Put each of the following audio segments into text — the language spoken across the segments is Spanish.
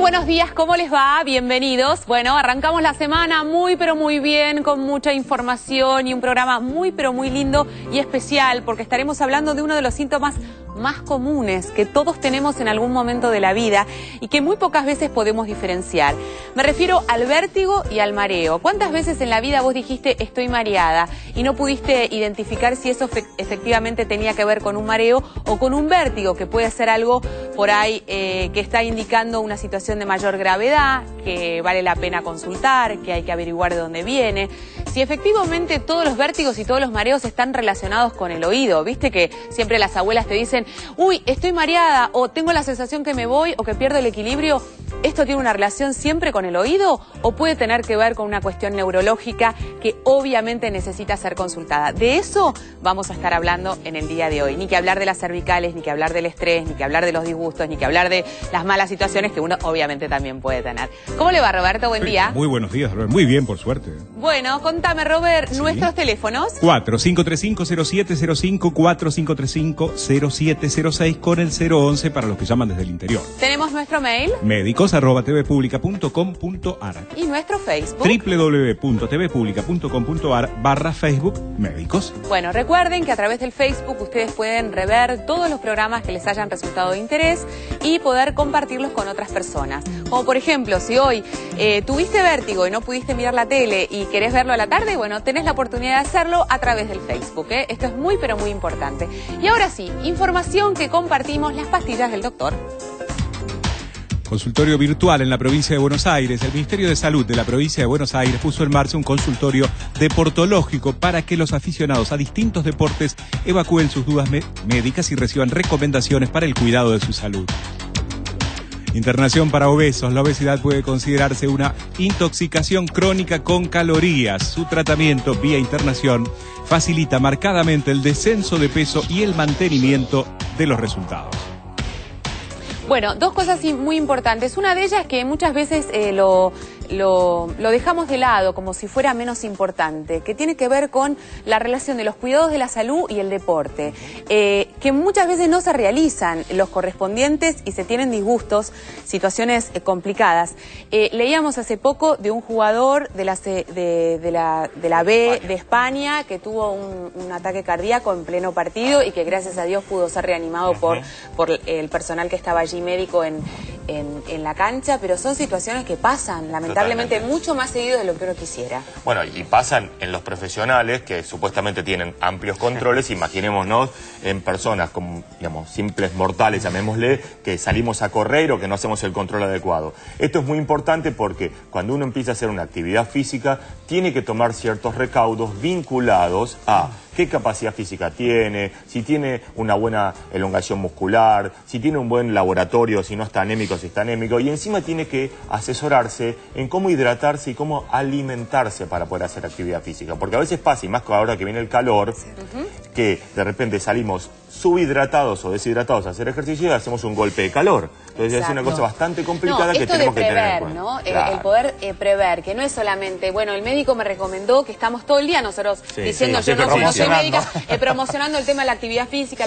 buenos días, ¿cómo les va? Bienvenidos. Bueno, arrancamos la semana muy pero muy bien, con mucha información y un programa muy pero muy lindo y especial, porque estaremos hablando de uno de los síntomas más comunes que todos tenemos en algún momento de la vida y que muy pocas veces podemos diferenciar. Me refiero al vértigo y al mareo. ¿Cuántas veces en la vida vos dijiste estoy mareada y no pudiste identificar si eso efectivamente tenía que ver con un mareo o con un vértigo, que puede ser algo por ahí que está indicando una situación de mayor gravedad, que vale la pena consultar, que hay que averiguar de dónde viene? Si efectivamente todos los vértigos y todos los mareos están relacionados con el oído. Viste que siempre las abuelas te dicen, uy, estoy mareada, o tengo la sensación que me voy o que pierdo el equilibrio. ¿Esto tiene una relación siempre con el oído o puede tener que ver con una cuestión neurológica que obviamente necesita ser consultada? De eso vamos a estar hablando en el día de hoy. Ni que hablar de las cervicales, ni que hablar del estrés, ni que hablar de los disgustos, ni que hablar de las malas situaciones que uno obviamente también puede tener. ¿Cómo le va, Roberto? Buen día. Muy buenos días, Robert. Muy bien, por suerte. Bueno, contame, Robert, ¿Sí? Nuestros teléfonos. 4535-0705, 4535-0706 con el 011 para los que llaman desde el interior. Tenemos nuestro mail. médicos@tvpublica.com.ar Y nuestro Facebook. www.tvpublica.com.ar/Facebook Médicos. Bueno, recuerden que a través del Facebook ustedes pueden rever todos los programas que les hayan resultado de interés y poder compartirlos con otras personas. Como por ejemplo, si hoy tuviste vértigo y no pudiste mirar la tele y querés verlo a la tarde, bueno, tenés la oportunidad de hacerlo a través del Facebook, ¿eh? Esto es muy pero muy importante. Y ahora sí, información que compartimos, las pastillas del doctor. Consultorio virtual en la provincia de Buenos Aires. El Ministerio de Salud de la provincia de Buenos Aires puso en marcha un consultorio deportológico para que los aficionados a distintos deportes evacúen sus dudas médicas y reciban recomendaciones para el cuidado de su salud. Internación para obesos. La obesidad puede considerarse una intoxicación crónica con calorías. Su tratamiento vía internación facilita marcadamente el descenso de peso y el mantenimiento de los resultados. Bueno, dos cosas muy importantes. Una de ellas es que muchas veces lo dejamos de lado como si fuera menos importante, que tiene que ver con la relación de los cuidados de la salud y el deporte, que muchas veces no se realizan los correspondientes y se tienen disgustos, situaciones complicadas. Leíamos hace poco de un jugador de la B de España que tuvo un ataque cardíaco en pleno partido y que gracias a Dios pudo ser reanimado por el personal que estaba allí médico en la cancha, pero son situaciones que pasan, lamentablemente, mucho más seguido de lo que uno quisiera. Bueno, y pasan en los profesionales que supuestamente tienen amplios controles. Imaginémonos en personas como, digamos, simples mortales, llamémosle, que salimos a correr o que no hacemos el control adecuado. Esto es muy importante porque cuando uno empieza a hacer una actividad física, tiene que tomar ciertos recaudos vinculados a qué capacidad física tiene, si tiene una buena elongación muscular, si tiene un buen laboratorio, si no está anémico, si está anémico, y encima tiene que asesorarse en cómo hidratarse y cómo alimentarse para poder hacer actividad física. Porque a veces pasa, y más que ahora que viene el calor, que de repente salimos subhidratados o deshidratados a hacer ejercicio y hacemos un golpe de calor. Entonces es una cosa bastante complicada que tenemos que tener en cuenta. ¿No? Claro. El poder prever, que no es solamente, bueno, el médico me recomendó, que estamos todo el día nosotros diciendo, yo no como soy médica, promocionando el tema de la actividad física,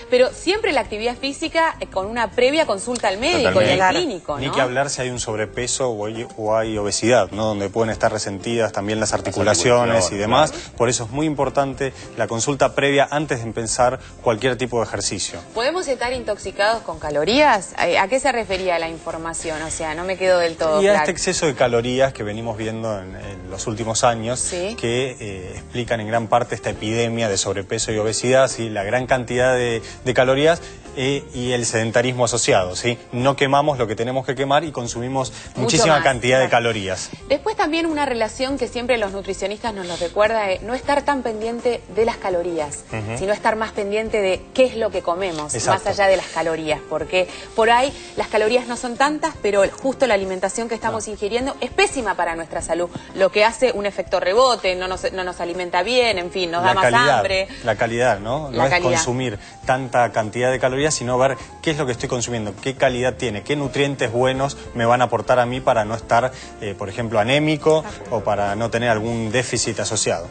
pero siempre la actividad física con una previa consulta al médico y al clínico, ¿no? Ni que hablar si hay un sobrepeso o hay obesidad, ¿no? Donde pueden estar resentidas también las articulaciones y demás. Claro. Por eso es muy importante la consulta previa antes de empezar cualquier tipo de ejercicio. ¿Podemos estar intoxicados con calorías? ¿A qué se refería la información? O sea, no me quedó del todo claro. Este exceso de calorías que venimos viendo en los últimos años, ¿sí? Que explican en gran parte esta epidemia de sobrepeso y obesidad, ¿sí? La gran cantidad de calorías y el sedentarismo asociado, ¿sí? No quemamos lo que tenemos que quemar y consumimos muchísima cantidad de calorías. Después también una relación que siempre los nutricionistas nos lo recuerdan, no estar tan pendiente de las calorías, sino estar más pendiente de qué es lo que comemos, más allá de las calorías, porque por ahí las calorías no son tantas, pero justo la alimentación que estamos ingiriendo es pésima para nuestra salud, lo que hace un efecto rebote, no nos alimenta bien, en fin, nos da más hambre. La calidad, ¿no? No es consumir tanta cantidad de calorías, sino ver qué es lo que estoy consumiendo, qué calidad tiene, qué nutrientes buenos me van a aportar a mí para no estar, por ejemplo, anémico o para no tener algún déficit asociado.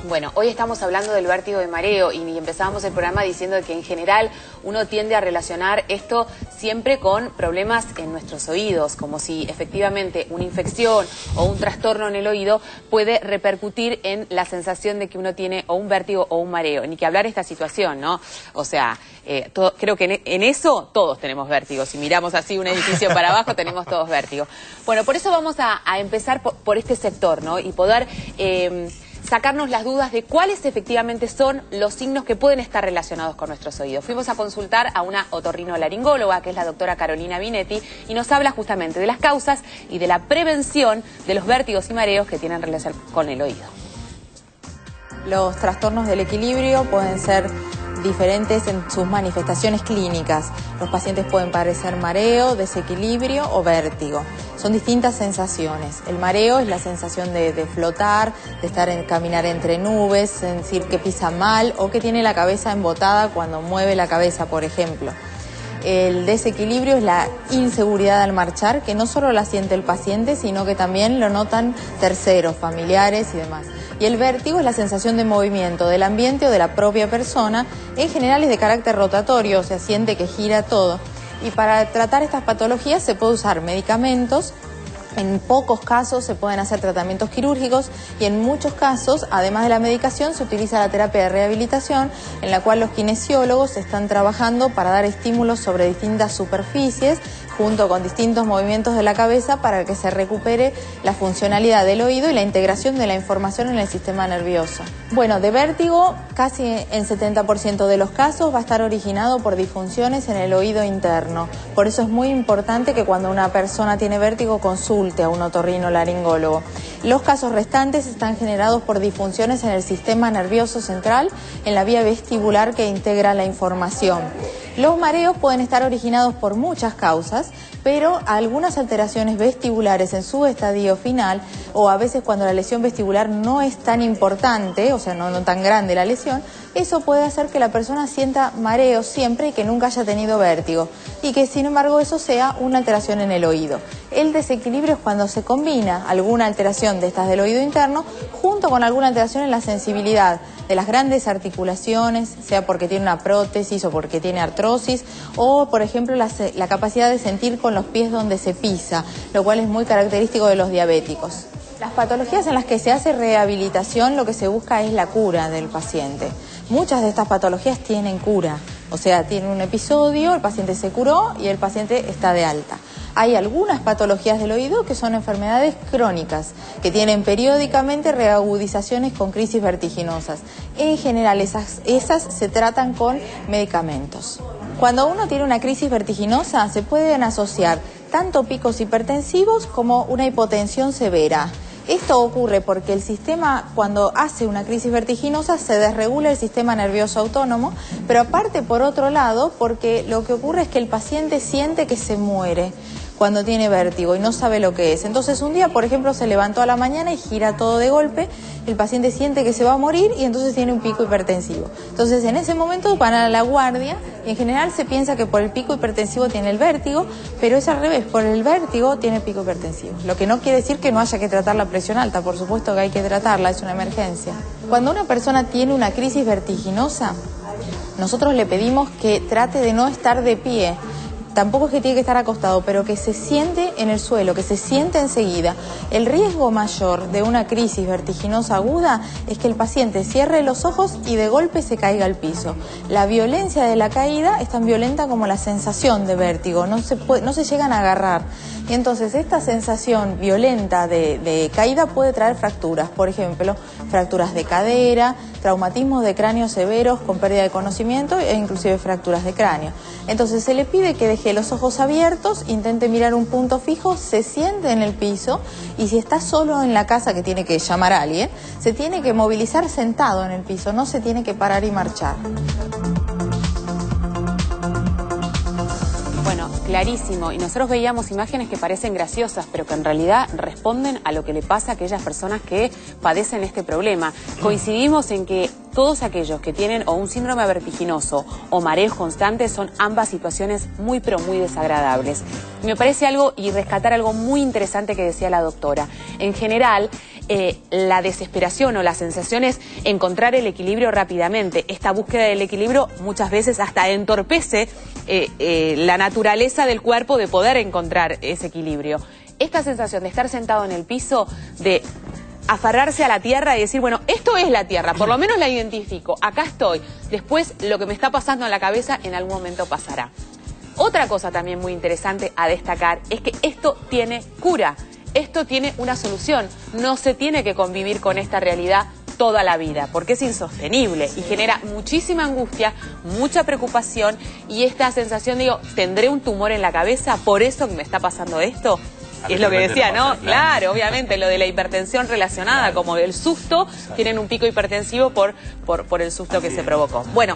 Bueno, hoy estamos hablando del vértigo de mareo y empezábamos el programa diciendo que en general uno tiende a relacionar esto siempre con problemas en nuestros oídos, como si efectivamente una infección o un trastorno en el oído puede repercutir en la sensación de que uno tiene o un vértigo o un mareo. Ni que hablar esta situación, ¿no? O sea, creo que en eso todos tenemos vértigo. Si miramos así un edificio para abajo, tenemos todos vértigo. Bueno, por eso vamos a empezar por este sector, ¿no? Y poder sacarnos las dudas de cuáles efectivamente son los signos que pueden estar relacionados con nuestros oídos. Fuimos a consultar a una otorrinolaringóloga, que es la doctora Carolina Binetti, y nos habla justamente de las causas y de la prevención de los vértigos y mareos que tienen relación con el oído. Los trastornos del equilibrio pueden ser diferentes en sus manifestaciones clínicas. Los pacientes pueden padecer mareo, desequilibrio o vértigo. Son distintas sensaciones. El mareo es la sensación de flotar, de caminar entre nubes, sentir que pisa mal o que tiene la cabeza embotada cuando mueve la cabeza, por ejemplo. El desequilibrio es la inseguridad al marchar, que no solo la siente el paciente, sino que también lo notan terceros, familiares y demás. Y el vértigo es la sensación de movimiento del ambiente o de la propia persona. En general es de carácter rotatorio, o sea, siente que gira todo. Y para tratar estas patologías se puede usar medicamentos. En pocos casos se pueden hacer tratamientos quirúrgicos y en muchos casos, además de la medicación, se utiliza la terapia de rehabilitación, en la cual los kinesiólogos están trabajando para dar estímulos sobre distintas superficies, junto con distintos movimientos de la cabeza para que se recupere la funcionalidad del oído y la integración de la información en el sistema nervioso. Bueno, de vértigo, casi en 70% de los casos va a estar originado por disfunciones en el oído interno. Por eso es muy importante que cuando una persona tiene vértigo consulte a un otorrinolaringólogo. Los casos restantes están generados por disfunciones en el sistema nervioso central, en la vía vestibular que integra la información. Los mareos pueden estar originados por muchas causas, pero algunas alteraciones vestibulares en su estadio final, o a veces cuando la lesión vestibular no es tan importante, o sea, no tan grande la lesión, eso puede hacer que la persona sienta mareo siempre y que nunca haya tenido vértigo, y que sin embargo eso sea una alteración en el oído. El desequilibrio es cuando se combina alguna alteración de estas del oído interno junto con alguna alteración en la sensibilidad de las grandes articulaciones, sea porque tiene una prótesis o porque tiene artrosis, o por ejemplo la capacidad de sentir con los pies donde se pisa, lo cual es muy característico de los diabéticos. Las patologías en las que se hace rehabilitación, lo que se busca es la cura del paciente. Muchas de estas patologías tienen cura, o sea, tiene un episodio, el paciente se curó y el paciente está de alta. Hay algunas patologías del oído que son enfermedades crónicas, que tienen periódicamente reagudizaciones con crisis vertiginosas. En general, esas se tratan con medicamentos. Cuando uno tiene una crisis vertiginosa, se pueden asociar tanto picos hipertensivos como una hipotensión severa. Esto ocurre porque el sistema, cuando hace una crisis vertiginosa, se desregula el sistema nervioso autónomo, pero aparte, por otro lado, porque lo que ocurre es que el paciente siente que se muere cuando tiene vértigo y no sabe lo que es. Entonces un día, por ejemplo, se levantó a la mañana y gira todo de golpe, el paciente siente que se va a morir y entonces tiene un pico hipertensivo. Entonces en ese momento van a la guardia y en general se piensa que por el pico hipertensivo tiene el vértigo, pero es al revés, por el vértigo tiene pico hipertensivo. Lo que no quiere decir que no haya que tratar la presión alta, por supuesto que hay que tratarla, es una emergencia. Cuando una persona tiene una crisis vertiginosa, nosotros le pedimos que trate de no estar de pie. Tampoco es que tiene que estar acostado, pero que se siente en el suelo, que se siente enseguida. El riesgo mayor de una crisis vertiginosa aguda es que el paciente cierre los ojos y de golpe se caiga al piso. La violencia de la caída es tan violenta como la sensación de vértigo, no se llegan a agarrar. Y entonces esta sensación violenta de caída puede traer fracturas, por ejemplo, fracturas de cadera, traumatismos de cráneo severos con pérdida de conocimiento e inclusive fracturas de cráneo. Entonces se le pide que deje los ojos abiertos, intente mirar un punto fijo, se siente en el piso y si está solo en la casa, que tiene que llamar a alguien, se tiene que movilizar sentado en el piso, no se tiene que parar y marchar. Bueno, clarísimo. Y nosotros veíamos imágenes que parecen graciosas, pero que en realidad responden a lo que le pasa a aquellas personas que padecen este problema. Coincidimos en que todos aquellos que tienen o un síndrome vertiginoso o mareos constantes son ambas situaciones muy pero muy desagradables. Me parece algo y rescatar algo muy interesante que decía la doctora. En general, la desesperación o la sensación es encontrar el equilibrio rápidamente. Esta búsqueda del equilibrio muchas veces hasta entorpece la naturaleza del cuerpo de poder encontrar ese equilibrio. Esta sensación de estar sentado en el piso, de aferrarse a la tierra y decir, bueno, esto es la tierra, por lo menos la identifico, acá estoy. Después, lo que me está pasando en la cabeza en algún momento pasará. Otra cosa también muy interesante a destacar es que esto tiene cura, esto tiene una solución. No se tiene que convivir con esta realidad toda la vida, porque es insostenible y genera muchísima angustia, mucha preocupación y esta sensación, digo, ¿tendré un tumor en la cabeza? ¿Por eso que me está pasando esto? Y es lo que decía, ¿no? Claro, obviamente, lo de la hipertensión relacionada, como el susto, tienen un pico hipertensivo por el susto que se provocó. Bueno,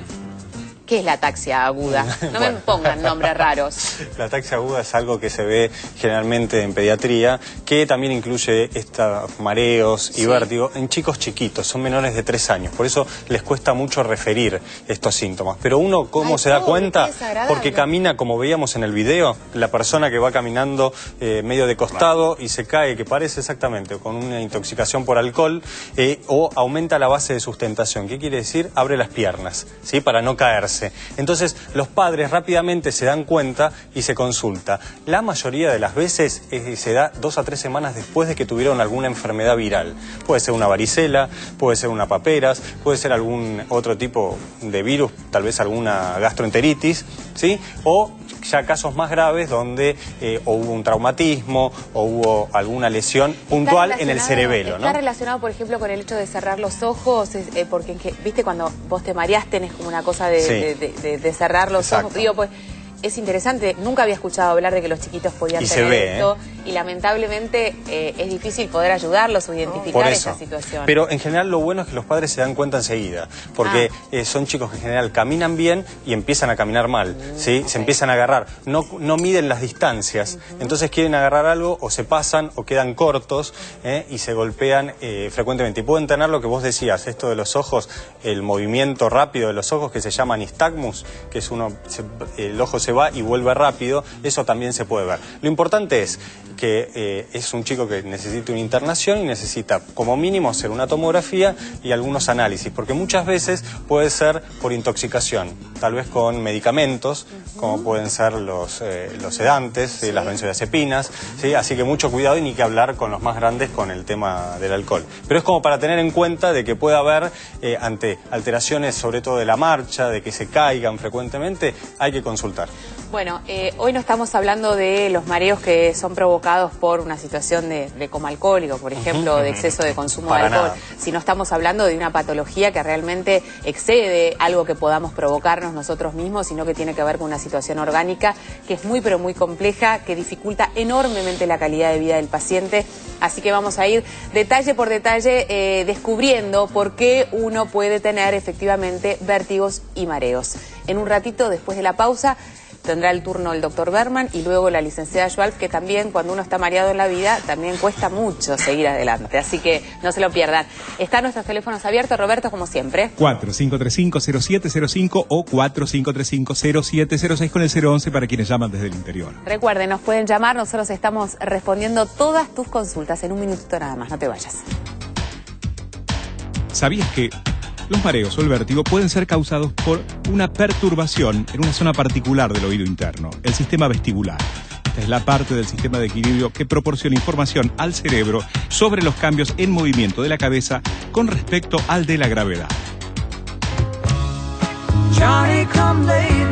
¿qué es la ataxia aguda? No me pongan nombres raros. La ataxia aguda es algo que se ve generalmente en pediatría, que también incluye estos mareos y vértigo en chicos chiquitos, son menores de 3 años. Por eso les cuesta mucho referir estos síntomas. Pero uno, ¿cómo se da cuenta? Porque camina, como veíamos en el video, la persona que va caminando medio de costado y se cae, que parece exactamente con una intoxicación por alcohol, o aumenta la base de sustentación. ¿Qué quiere decir? Abre las piernas, ¿sí? Para no caerse. Entonces los padres rápidamente se dan cuenta y se consulta. La mayoría de las veces se da 2 a 3 semanas después de que tuvieron alguna enfermedad viral. Puede ser una varicela, puede ser una paperas, puede ser algún otro tipo de virus, tal vez alguna gastroenteritis, ¿sí? O ya casos más graves donde o hubo un traumatismo o hubo alguna lesión puntual en el cerebelo, ¿no? Está relacionado, por ejemplo, con el hecho de cerrar los ojos, porque, viste, cuando vos te mareás tenés como una cosa de cerrar los ojos. Digo, pues, es interesante, nunca había escuchado hablar de que los chiquitos podían tener esto, y lamentablemente es difícil poder ayudarlos o identificar esa situación. Pero en general lo bueno es que los padres se dan cuenta enseguida, porque son chicos que en general caminan bien y empiezan a caminar mal, ¿sí? Se empiezan a agarrar, no miden las distancias, entonces quieren agarrar algo o se pasan o quedan cortos y se golpean frecuentemente. Y pueden tener lo que vos decías, esto de los ojos, el movimiento rápido de los ojos que se llama nistagmus, que es el ojo se va y vuelve rápido, eso también se puede ver. Lo importante es que es un chico que necesita una internación y necesita como mínimo hacer una tomografía y algunos análisis, porque muchas veces puede ser por intoxicación, tal vez con medicamentos, como pueden ser los sedantes, las benzodiazepinas, ¿sí? Así que mucho cuidado y ni que hablar con los más grandes con el tema del alcohol. Pero es como para tener en cuenta de que puede haber, ante alteraciones sobre todo de la marcha, de que se caigan frecuentemente, hay que consultar. Bueno, hoy no estamos hablando de los mareos que son provocados por una situación de coma alcohólico, por ejemplo, de exceso de consumo de alcohol, sino estamos hablando de una patología que realmente excede algo que podamos provocarnos nosotros mismos, sino que tiene que ver con una situación orgánica que es muy pero muy compleja, que dificulta enormemente la calidad de vida del paciente. Así que vamos a ir detalle por detalle descubriendo por qué uno puede tener efectivamente vértigos y mareos. En un ratito, después de la pausa, tendrá el turno el doctor Berman y luego la licenciada Schwalb, que también cuando uno está mareado en la vida, también cuesta mucho seguir adelante. Así que no se lo pierdan. Están nuestros teléfonos abiertos, Roberto, como siempre. 4535-0705 o 4535-0706 con el 011 para quienes llaman desde el interior. Recuerden, nos pueden llamar, nosotros estamos respondiendo todas tus consultas en un minutito nada más, no te vayas. ¿Sabías que los mareos o el vértigo pueden ser causados por una perturbación en una zona particular del oído interno, el sistema vestibular? Esta es la parte del sistema de equilibrio que proporciona información al cerebro sobre los cambios en movimiento de la cabeza con respecto al de la gravedad. Johnny, come late.